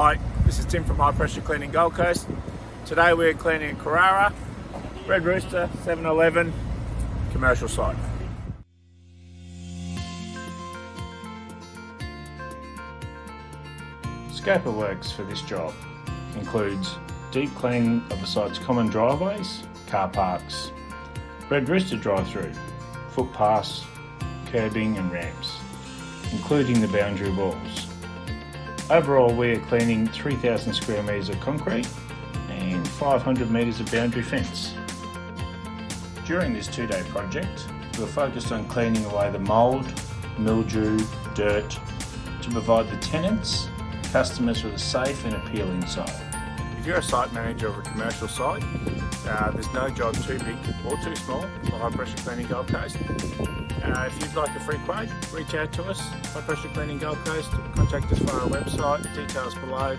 Hi, this is Tim from High Pressure Cleaning Gold Coast. Today we're cleaning at Carrara, Red Rooster, 7-Eleven, commercial site. Scope of works for this job includes deep cleaning of the site's common driveways, car parks, Red Rooster drive-thru, footpaths, kerbing and ramps, including the boundary walls. Overall, we are cleaning 3,000 square metres of concrete and 500 metres of boundary fence. During this 2-day project, we were focused on cleaning away the mould, mildew, dirt to provide the tenants, customers with a safe and appealing site. If you're a site manager of a commercial site, there's no job too big or too small for High Pressure Cleaning Gold Coast. If you'd like a free quote, reach out to us, High Pressure Cleaning Gold Coast, contact us via our website, details below.